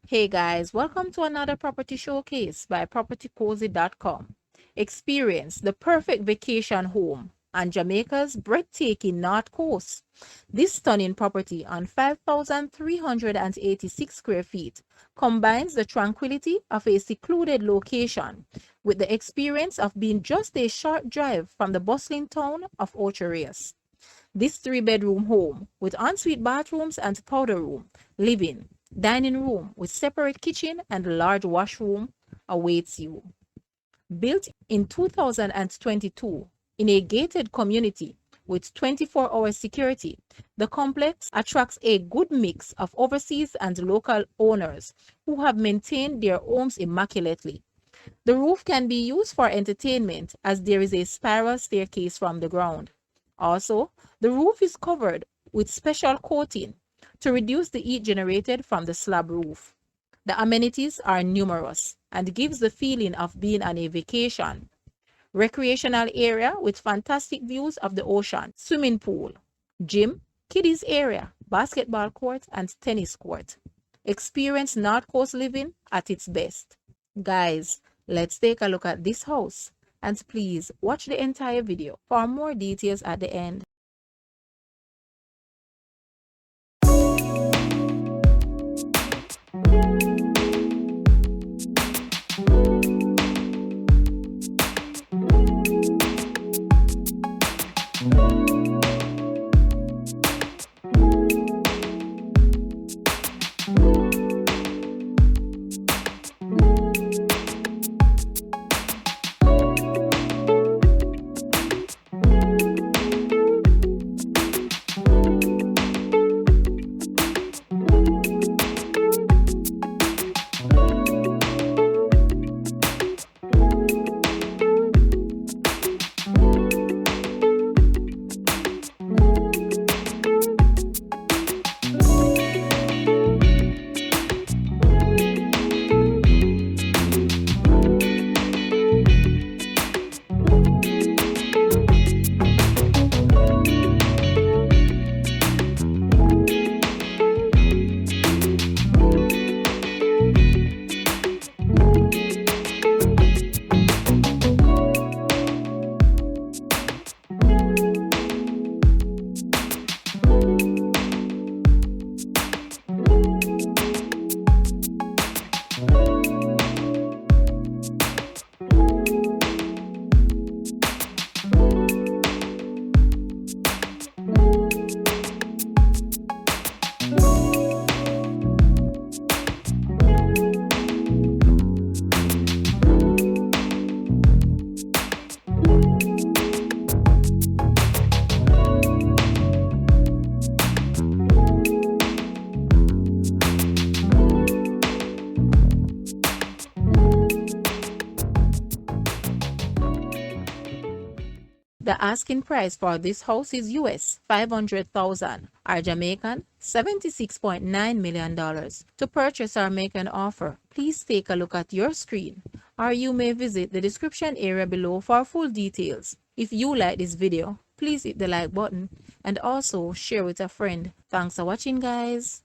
Hey guys, welcome to another property showcase by propertycozy.com. Experience the perfect vacation home on Jamaica's breathtaking North Coast. This stunning property on 5,386 square feet combines the tranquility of a secluded location with the experience of being just a short drive from the bustling town of Ocho Rios. This three-bedroom home with ensuite bathrooms and powder room, living, dining room with separate kitchen and large washroom awaits you. Built in 2022 in a gated community with 24-hour security, the complex attracts a good mix of overseas and local owners who have maintained their homes immaculately. The roof can be used for entertainment as there is a spiral staircase from the ground. Also, the roof is covered with special coating to reduce the heat generated from the slab roof. The amenities are numerous and gives the feeling of being on a vacation. Recreational area with fantastic views of the ocean, swimming pool, gym, kiddies area, basketball court, and tennis court. Experience North Coast living at its best. Guys, let's take a look at this house, and please watch the entire video for more details at the end. The asking price for this house is US 500,000 or Jamaican $76.9 million. To purchase or make an offer, please take a look at your screen, or you may visit the description area below for full details. If you like this video, please hit the like button and also share with a friend. Thanks for watching, guys.